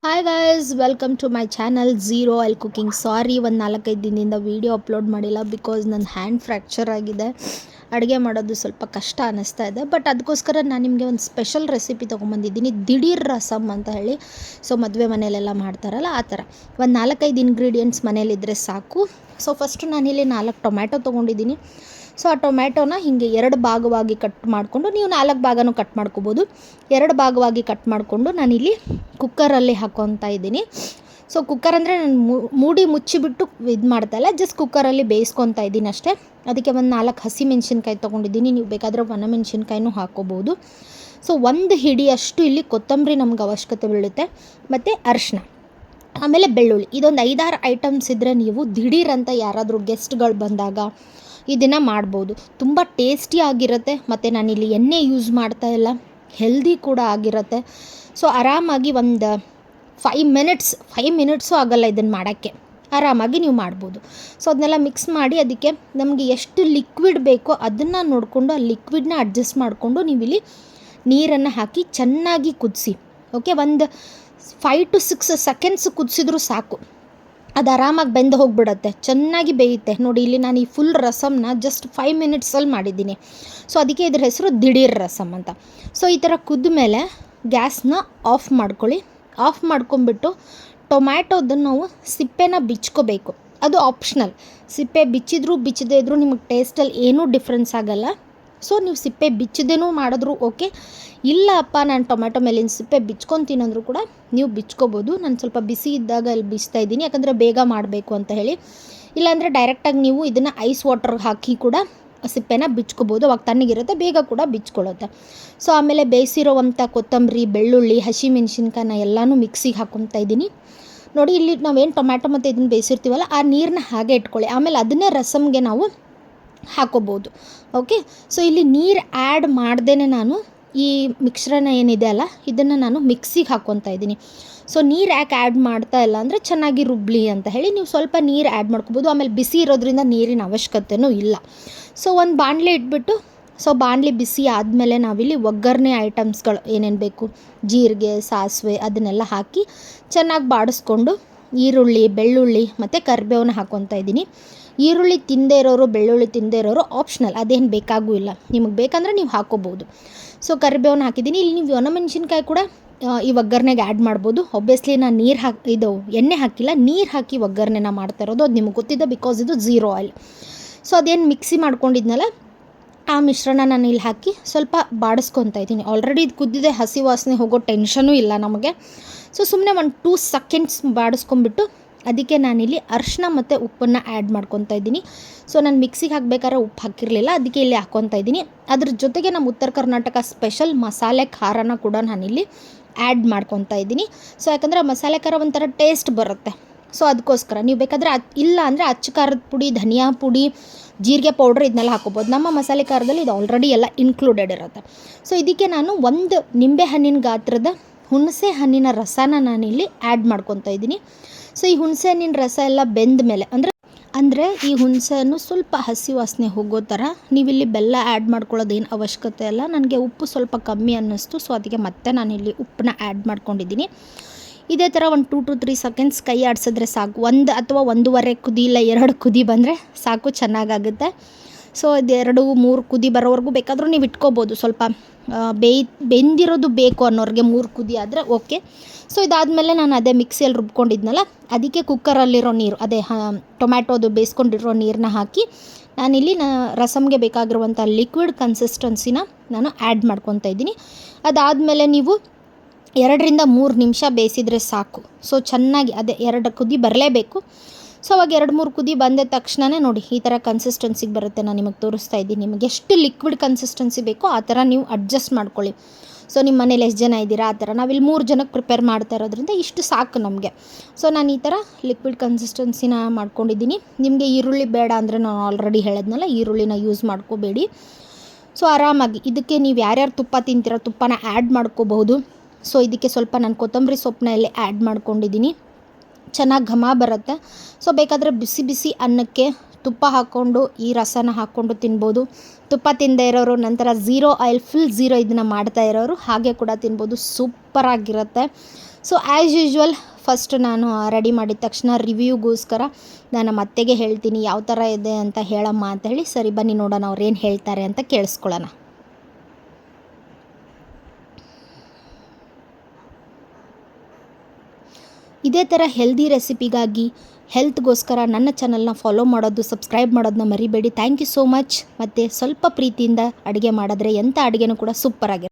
Hi guys, welcome to my channel zero oil cooking. Sorry, ಒಂದು 4-5 ದಿನದಿಂದ video upload ಮಾಡಿಲ್ಲ because ನನ್ನ hand fracture ಆಗಿದೆ. ಅಡುಗೆ ಮಾಡೋದು ಸ್ವಲ್ಪ ಕಷ್ಟ ಅನ್ನಿಸ್ತಾ ಇದೆ. ಬಟ್ ಅದಕ್ಕೋಸ್ಕರ ನಾನು ನಿಮಗೆ ಒಂದು ಸ್ಪೆಷಲ್ ರೆಸಿಪಿ ತೊಗೊಂಬಂದಿದ್ದೀನಿ, ದಿಢೀರ್ ರಸಮ್ ಅಂತ ಹೇಳಿ. ಸೊ ಮದುವೆ ಮನೆಯಲ್ಲೆಲ್ಲ ಮಾಡ್ತಾರಲ್ಲ ಆ ಥರ. ಒಂದು 4-5 ಇಂಗ್ರೀಡಿಯೆಂಟ್ಸ್ ಮನೇಲಿದ್ದರೆ ಸಾಕು. ಸೊ ಫಸ್ಟು ನಾನಿಲ್ಲಿ 4 ಟೊಮ್ಯಾಟೊ ತೊಗೊಂಡಿದ್ದೀನಿ. ಸೊ ಆ ಟೊಮ್ಯಾಟೋನ ಹೀಗೆ 2 ಭಾಗವಾಗಿ ಕಟ್ ಮಾಡಿಕೊಂಡು, ನೀವು 4 ಭಾಗನೂ ಕಟ್ ಮಾಡ್ಕೋಬೋದು. 2 ಭಾಗವಾಗಿ ಕಟ್ ಮಾಡಿಕೊಂಡು ನಾನಿಲ್ಲಿ ಕುಕ್ಕರಲ್ಲಿ ಹಾಕ್ಕೊತಾ ಇದ್ದೀನಿ. ಸೊ ಕುಕ್ಕರ್ ಅಂದರೆ ನಾನು ಮೂಡಿ ಮುಚ್ಚಿಬಿಟ್ಟು ಇದು ಮಾಡ್ತಾಯಿಲ್ಲ, ಜಸ್ಟ್ ಕುಕ್ಕರಲ್ಲಿ ಬೇಯಿಸ್ಕೊತಾ ಇದ್ದೀನಿ ಅಷ್ಟೇ. ಅದಕ್ಕೆ ಒಂದು 4 ಹಸಿಮೆಣ್ಸಿನ್ಕಾಯಿ ತೊಗೊಂಡಿದ್ದೀನಿ. ನೀವು ಬೇಕಾದರೆ ಒಣಮೆಣ್ಸಿನ್ಕಾಯಿನೂ ಹಾಕ್ಕೋಬೋದು. ಸೊ 1 ಹಿಡಿಯಷ್ಟು ಇಲ್ಲಿ ಕೊತ್ತಂಬರಿ ನಮ್ಗೆ ಅವಶ್ಯಕತೆ ಬೀಳುತ್ತೆ, ಮತ್ತು ಅರಿಶಿನ, ಆಮೇಲೆ ಬೆಳ್ಳುಳ್ಳಿ. ಇದೊಂದು 5-6 ಐಟಮ್ಸ್ ಇದ್ದರೆ ನೀವು ದಿಢೀರಂತ ಯಾರಾದರೂ ಗೆಸ್ಟ್ಗಳು ಬಂದಾಗ ಇದನ್ನು ಮಾಡ್ಬೋದು. ತುಂಬ ಟೇಸ್ಟಿ ಆಗಿರುತ್ತೆ, ಮತ್ತು ನಾನಿಲ್ಲಿ ಎಣ್ಣೆ ಯೂಸ್ ಮಾಡ್ತಾ ಇಲ್ಲ, ಹೆಲ್ದಿ ಕೂಡ ಆಗಿರುತ್ತೆ. ಸೊ ಆರಾಮಾಗಿ ಒಂದು 5 ಮಿನಿಟ್ಸು ಆಗೋಲ್ಲ ಇದನ್ನು ಮಾಡೋಕ್ಕೆ, ಆರಾಮಾಗಿ ನೀವು ಮಾಡ್ಬೋದು. ಸೊ ಅದನ್ನೆಲ್ಲ ಮಿಕ್ಸ್ ಮಾಡಿ ಅದಕ್ಕೆ ನಮಗೆ ಎಷ್ಟು ಲಿಕ್ವಿಡ್ ಬೇಕೋ ಅದನ್ನು ನೋಡಿಕೊಂಡು ಆ ಲಿಕ್ವಿಡ್ನ ಅಡ್ಜಸ್ಟ್ ಮಾಡಿಕೊಂಡು ನೀವಿಲ್ಲಿ ನೀರನ್ನು ಹಾಕಿ ಚೆನ್ನಾಗಿ ಕುದಿಸಿ. ಓಕೆ, ಒಂದು 5 to 6 ಸೆಕೆಂಡ್ಸ್ ಕುದಿಸಿದ್ರೂ ಸಾಕು, ಅದು ಆರಾಮಾಗಿ ಬೆಂದು ಹೋಗಿಬಿಡತ್ತೆ, ಚೆನ್ನಾಗಿ ಬೇಯುತ್ತೆ. ನೋಡಿ, ಇಲ್ಲಿ ನಾನು ಈ ಫುಲ್ ರಸಮ್ನ ಜಸ್ಟ್ 5 ಮಿನಿಟ್ಸಲ್ಲಿ ಮಾಡಿದ್ದೀನಿ. ಸೊ ಅದಕ್ಕೆ ಇದ್ರ ಹೆಸರು ದಿಢೀರ್ ರಸಮ್ ಅಂತ. ಸೊ ಈ ಥರ ಕುದ್ದ ಮೇಲೆ ಗ್ಯಾಸ್ನ ಆಫ್ ಮಾಡ್ಕೊಳ್ಳಿ. ಆಫ್ ಮಾಡ್ಕೊಂಬಿಟ್ಟು ಟೊಮ್ಯಾಟೋದನ್ನು ನಾವು ಸಿಪ್ಪೆನ ಬಿಚ್ಕೋಬೇಕು. ಅದು ಆಪ್ಷನಲ್. ಸಿಪ್ಪೆ ಬಿಚ್ಚಿದ್ರೂ ಬಿಚ್ಚದೇ ಇದ್ರೂ ನಿಮಗೆ ಟೇಸ್ಟಲ್ಲಿ ಏನೂ ಡಿಫ್ರೆನ್ಸ್ ಆಗೋಲ್ಲ. ಸೊ ನೀವು ಸಿಪ್ಪೆ ಬಿಚ್ಚದೇನೂ ಮಾಡಿದ್ರು ಓಕೆ, ಇಲ್ಲಪ್ಪ ನಾನು ಟೊಮ್ಯಾಟೊ ಮೇಲಿನ ಸಿಪ್ಪೆ ಬಿಚ್ಕೊತೀನಂದ್ರೂ ಕೂಡ ನೀವು ಬಿಚ್ಕೋಬೋದು. ನಾನು ಸ್ವಲ್ಪ ಬಿಸಿ ಇದ್ದಾಗ ಇಲ್ಲಿ ಬಿಚ್ತಾ ಇದ್ದೀನಿ, ಯಾಕಂದರೆ ಬೇಗ ಮಾಡಬೇಕು ಅಂತ ಹೇಳಿ. ಇಲ್ಲಾಂದರೆ ಡೈರೆಕ್ಟಾಗಿ ನೀವು ಇದನ್ನು ಐಸ್ ವಾಟರ್ಗೆ ಹಾಕಿ ಕೂಡ ಸಿಪ್ಪೆನ ಬಿಚ್ಕೋಬೋದು, ಅವಾಗ ತಣ್ಣಗಿರುತ್ತೆ, ಬೇಗ ಕೂಡ ಬಿಚ್ಕೊಳ್ಳುತ್ತೆ. ಸೊ ಆಮೇಲೆ ಬೇಯಿಸಿರೋವಂಥ ಕೊತ್ತಂಬರಿ, ಬೆಳ್ಳುಳ್ಳಿ, ಹಸಿಮೆಣ್ಸಿನ್ಕಾಯಿನ ಎಲ್ಲನೂ ಮಿಕ್ಸಿಗೆ ಹಾಕ್ಕೊತಾ ಇದ್ದೀನಿ. ನೋಡಿ, ಇಲ್ಲಿ ನಾವೇನು ಟೊಮ್ಯಾಟೊ ಮತ್ತು ಇದನ್ನು ಬೇಯಿಸಿರ್ತೀವಲ್ಲ ಆ ನೀರನ್ನ ಹಾಗೆ ಇಟ್ಕೊಳ್ಳಿ, ಆಮೇಲೆ ಅದನ್ನೇ ರಸಮ್ಗೆ ನಾವು ಹಾಕೋಬೋದು. ಓಕೆ, ಸೊ ಇಲ್ಲಿ ನೀರು ಆ್ಯಡ್ ಮಾಡ್ದೇ ನಾನು ಈ ಮಿಕ್ಸ್ಚರನ್ನ ಏನಿದೆ ಅಲ್ಲ ಇದನ್ನು ನಾನು ಮಿಕ್ಸಿಗೆ ಹಾಕ್ಕೊತಾ ಇದ್ದೀನಿ. ಸೊ ನೀರು ಯಾಕೆ ಆ್ಯಡ್ ಮಾಡ್ತಾ ಇಲ್ಲ ಅಂದರೆ ಚೆನ್ನಾಗಿ ರುಬ್ಲಿ ಅಂತ ಹೇಳಿ ನೀವು ಸ್ವಲ್ಪ ನೀರು ಆ್ಯಡ್ ಮಾಡ್ಕೋಬೋದು. ಆಮೇಲೆ ಬಿಸಿ ಇರೋದ್ರಿಂದ ನೀರಿನ ಅವಶ್ಯಕತೆಯೂ ಇಲ್ಲ. ಸೊ ಒಂದು ಬಾಣಲೆ ಇಟ್ಬಿಟ್ಟು, ಸೊ ಬಾಣಲೆ ಬಿಸಿ ಆದಮೇಲೆ ನಾವಿಲ್ಲಿ ಒಗ್ಗರಣೆ ಐಟಮ್ಸ್ಗಳು ಏನೇನು ಬೇಕು, ಜೀರಿಗೆ, ಸಾಸಿವೆ ಅದನ್ನೆಲ್ಲ ಹಾಕಿ ಚೆನ್ನಾಗಿ ಬಾಡಿಸ್ಕೊಂಡು ಈರುಳ್ಳಿ, ಬೆಳ್ಳುಳ್ಳಿ ಮತ್ತು ಕರಿಬೇವನ್ನ ಹಾಕ್ಕೊತಾ ಇದ್ದೀನಿ. ಈರುಳ್ಳಿ ತಿಂದೇ ಇರೋರು, ಬೆಳ್ಳುಳ್ಳಿ ತಿಂದೇ ಇರೋರು ಆಪ್ಷನಲ್, ಅದೇನು ಬೇಕಾಗೂ ಇಲ್ಲ, ನಿಮಗೆ ಬೇಕಂದರೆ ನೀವು ಹಾಕ್ಕೋಬೋದು. ಸೊ ಕರಿಬೇವನ್ನ ಹಾಕಿದ್ದೀನಿ. ಇಲ್ಲಿ ನೀವು ಒಣಮೆಣ್ಸಿನ್ಕಾಯಿ ಕೂಡ ಈ ಒಗ್ಗರಣೆಗೆ ಆ್ಯಡ್ ಮಾಡ್ಬೋದು. ಒಬ್ವಿಯಸ್ಲಿ ನಾನು ಎಣ್ಣೆ ಹಾಕಿಲ್ಲ, ನೀರು ಹಾಕಿ ಒಗ್ಗರಣೆನ ಮಾಡ್ತಾ ಇರೋದು, ಅದು ನಿಮಗೆ ಗೊತ್ತಿದೆ ಬಿಕಾಸ್ ಇದು ಝೀರೋ ಆಯಿಲ್. ಸೊ ಅದೇನು ಮಿಕ್ಸಿ ಮಾಡ್ಕೊಂಡಿದ್ನಲ್ಲ ಆ ಮಿಶ್ರಣ ನಾನು ಇಲ್ಲಿ ಹಾಕಿ ಸ್ವಲ್ಪ ಬಾಡಿಸ್ಕೊತಾ ಇದ್ದೀನಿ. ಆಲ್ರೆಡಿ ಇದು ಕುದ್ದಿದೆ, ಹಸಿ ವಾಸನೆ ಹೋಗೋ ಟೆನ್ಷನೂ ಇಲ್ಲ ನಮಗೆ. ಸೊ ಸುಮ್ಮನೆ ಒಂದು 2 ಸೆಕೆಂಡ್ಸ್ ಬಾಡಿಸ್ಕೊಂಬಿಟ್ಟು ಅದಕ್ಕೆ ನಾನಿಲ್ಲಿ ಅರಿಶಿನ ಮತ್ತು ಉಪ್ಪನ್ನು ಆ್ಯಡ್ ಮಾಡ್ಕೊತಾ ಇದ್ದೀನಿ. ಸೊ ನಾನು ಮಿಕ್ಸಿಗೆ ಹಾಕಬೇಕಾದ್ರೆ ಉಪ್ಪು ಹಾಕಿರಲಿಲ್ಲ, ಅದಕ್ಕೆ ಇಲ್ಲಿ ಹಾಕ್ಕೊತಾ ಇದ್ದೀನಿ. ಅದ್ರ ಜೊತೆಗೆ ನಮ್ಮ ಉತ್ತರ ಕರ್ನಾಟಕ ಸ್ಪೆಷಲ್ ಮಸಾಲೆ ಖಾರನ ಕೂಡ ನಾನಿಲ್ಲಿ ಆ್ಯಡ್ ಮಾಡ್ಕೊತಾ ಇದ್ದೀನಿ. ಸೊ ಯಾಕಂದರೆ ಮಸಾಲೆ ಖಾರ ಒಂಥರ ಟೇಸ್ಟ್ ಬರುತ್ತೆ. ಸೊ ಅದಕ್ಕೋಸ್ಕರ ನೀವು ಬೇಕಾದರೆ ಇಲ್ಲ ಅಂದರೆ ಅಚ್ಚ ಖಾರದ ಪುಡಿ, ಧನಿಯಾ ಪುಡಿ, ಜೀರಿಗೆ ಪೌಡ್ರ್ ಇದನ್ನೆಲ್ಲ ಹಾಕೋಬೋದು. ನಮ್ಮ ಮಸಾಲೆ ಖಾರದಲ್ಲಿ ಇದು ಆಲ್ರೆಡಿ ಎಲ್ಲ ಇನ್ಕ್ಲೂಡೆಡ್ ಇರುತ್ತೆ. ಸೊ ಇದಕ್ಕೆ ನಾನು 1 ನಿಂಬೆ ಹಣ್ಣಿನ ಗಾತ್ರದ ಹುಣಸೆ ಹಣ್ಣಿನ ರಸನ ನಾನಿಲ್ಲಿ ಆ್ಯಡ್ ಮಾಡ್ಕೊತಾ ಇದ್ದೀನಿ. ಸೊ ಈ ಹುಣಸೆ ಹಣ್ಣಿನ ರಸ ಎಲ್ಲ ಬೆಂದ ಮೇಲೆ ಅಂದರೆ ಈ ಹುಣಸೆ ಹಣ್ಣು ಸ್ವಲ್ಪ ಹಸಿ ವಾಸನೆ ಹೋಗೋ ಥರ ನೀವಿಲ್ಲಿ ಬೆಲ್ಲ ಆ್ಯಡ್ ಮಾಡ್ಕೊಳ್ಳೋದೇನು ಅವಶ್ಯಕತೆ ಇಲ್ಲ. ನನಗೆ ಉಪ್ಪು ಸ್ವಲ್ಪ ಕಮ್ಮಿ ಅನ್ನಿಸ್ತು, ಸೊ ಅದಕ್ಕೆ ಮತ್ತೆ ನಾನಿಲ್ಲಿ ಉಪ್ಪನ್ನ ಆ್ಯಡ್ ಮಾಡ್ಕೊಂಡಿದ್ದೀನಿ. ಇದೇ ಥರ ಒಂದು 2 to 3 ಸೆಕೆಂಡ್ಸ್ ಕೈ ಆಡಿಸಿದ್ರೆ ಸಾಕು. 1 ಅಥವಾ 1.5 ಕುದಿ, ಇಲ್ಲ 2 ಕುದಿ ಬಂದರೆ ಸಾಕು, ಚೆನ್ನಾಗಾಗುತ್ತೆ. ಸೊ ಇದು 2-3 ಕುದಿ ಬರೋವರೆಗೂ ಬೇಕಾದರೂ ನೀವು ಇಟ್ಕೋಬೋದು. ಸ್ವಲ್ಪ ಬೆಂದಿರೋದು ಬೇಕು ಅನ್ನೋರಿಗೆ 3 ಕುದಿ ಆದರೆ ಓಕೆ. ಸೊ ಇದಾದಮೇಲೆ ನಾನು ಅದೇ ಮಿಕ್ಸಿಯಲ್ಲಿ ರುಬ್ಕೊಂಡಿದ್ನಲ್ಲ ಅದಕ್ಕೆ ಕುಕ್ಕರಲ್ಲಿರೋ ನೀರು, ಅದೇ ಟೊಮ್ಯಾಟೋದು ಬೇಯಿಸ್ಕೊಂಡಿರೋ ನೀರನ್ನ ಹಾಕಿ ನಾನಿಲ್ಲಿ ರಸಮ್ಗೆ ಬೇಕಾಗಿರುವಂಥ ಲಿಕ್ವಿಡ್ ಕನ್ಸಿಸ್ಟೆನ್ಸಿನ ನಾನು ಆ್ಯಡ್ ಮಾಡ್ಕೊತಾ ಇದ್ದೀನಿ. ಅದಾದಮೇಲೆ ನೀವು 2-3 ನಿಮಿಷ ಬೇಯಿಸಿದರೆ ಸಾಕು. ಸೊ ಚೆನ್ನಾಗಿ ಅದೇ 2 ಕುದಿ ಬರಲೇಬೇಕು. ಸೊ ಅವಾಗ 2-3 ಕುದಿ ಬಂದ ತಕ್ಷಣವೇ ನೋಡಿ ಈ ಥರ ಕನ್ಸಿಸ್ಟೆನ್ಸಿಗೆ ಬರುತ್ತೆ. ನಾನು ನಿಮಗೆ ತೋರಿಸ್ತಾ ಇದ್ದೀನಿ. ನಿಮಗೆ ಎಷ್ಟು ಲಿಕ್ವಿಡ್ ಕನ್ಸಿಸ್ಟೆನ್ಸಿ ಬೇಕೋ ಆ ಥರ ನೀವು ಅಡ್ಜಸ್ಟ್ ಮಾಡ್ಕೊಳ್ಳಿ. ಸೊ ನಿಮ್ಮ ಮನೇಲಿ ಎಷ್ಟು ಜನ ಇದ್ದೀರಾ ಆ ಥರ, ನಾವಿಲ್ಲಿ 3 ಜನಕ್ಕೆ ಪ್ರಿಪೇರ್ ಮಾಡ್ತಾ ಇರೋದ್ರಿಂದ ಇಷ್ಟು ಸಾಕು ನಮಗೆ. ಸೊ ನಾನು ಈ ಥರ ಲಿಕ್ವಿಡ್ ಕನ್ಸಿಸ್ಟೆನ್ಸಿನ ಮಾಡ್ಕೊಂಡಿದ್ದೀನಿ. ನಿಮಗೆ ಈರುಳ್ಳಿ ಬೇಡ ಅಂದರೆ ನಾನು ಆಲ್ರೆಡಿ ಹೇಳಿದ್ನಲ್ಲ, ಈರುಳ್ಳಿನ ಯೂಸ್ ಮಾಡ್ಕೋಬೇಡಿ. ಸೊ ಆರಾಮಾಗಿ ಇದಕ್ಕೆ ನೀವು ಯಾರ್ಯಾರು ತುಪ್ಪ ತಿಂತೀರೋ ತುಪ್ಪನ ಆ್ಯಡ್ ಮಾಡ್ಕೋಬಹುದು. ಸೊ ಇದಕ್ಕೆ ಸ್ವಲ್ಪ ನಾನು ಕೊತ್ತಂಬರಿ ಸೊಪ್ಪನ್ನ ಇಲ್ಲಿ ಆ್ಯಡ್ ಮಾಡ್ಕೊಂಡಿದ್ದೀನಿ, ಚೆನ್ನಾಗಿ ಘಮ ಬರುತ್ತೆ. ಸೊ ಬೇಕಾದರೆ ಬಿಸಿ ಬಿಸಿ ಅನ್ನಕ್ಕೆ ತುಪ್ಪ ಹಾಕ್ಕೊಂಡು ಈ ರಸನ ಹಾಕ್ಕೊಂಡು ತಿನ್ಬೋದು. ತುಪ್ಪ ತಿನ್ನದೇ ಇರೋರು ನಂತರ ಝೀರೋ ಆಯಿಲ್ ಫುಲ್ ಝೀರೋ ಇದನ್ನು ಮಾಡ್ತಾ ಇರೋರು ಹಾಗೆ ಕೂಡ ತಿನ್ಬೋದು. ಸೂಪರಾಗಿರುತ್ತೆ. ಸೊ ಆ್ಯಸ್ ಯೂಶ್ವಲ್ ಫಸ್ಟ್ ನಾನು ರೆಡಿ ಮಾಡಿದ ತಕ್ಷಣ ರಿವ್ಯೂಗೋಸ್ಕರ ನಾನು ಅತ್ತೆಗೆ ಹೇಳ್ತೀನಿ ಯಾವ ಥರ ಇದೆ ಅಂತ ಹೇಳಮ್ಮ ಅಂತ ಹೇಳಿ. ಸರಿ ಬನ್ನಿ ನೋಡೋಣ ಅವ್ರು ಏನು ಹೇಳ್ತಾರೆ ಅಂತ ಕೇಳಿಸ್ಕೊಳ್ಳೋಣ. ಇದೇ ಥರ ಹೆಲ್ದಿ ರೆಸಿಪಿಗಾಗಿ ಹೆಲ್ತ್ಗೋಸ್ಕರ ನನ್ನ ಚಾನಲ್ನ ಫಾಲೋ ಮಾಡೋದು, ಸಬ್ಸ್ಕ್ರೈಬ್ ಮಾಡೋದನ್ನ ಮರಿಬೇಡಿ. Thank you so much. ಮತ್ತು ಸ್ವಲ್ಪ ಪ್ರೀತಿಯಿಂದ ಅಡುಗೆ ಮಾಡಿದ್ರೆ ಎಂಥ ಅಡುಗೆನೂ ಕೂಡ ಸೂಪರಾಗಿರುತ್ತೆ.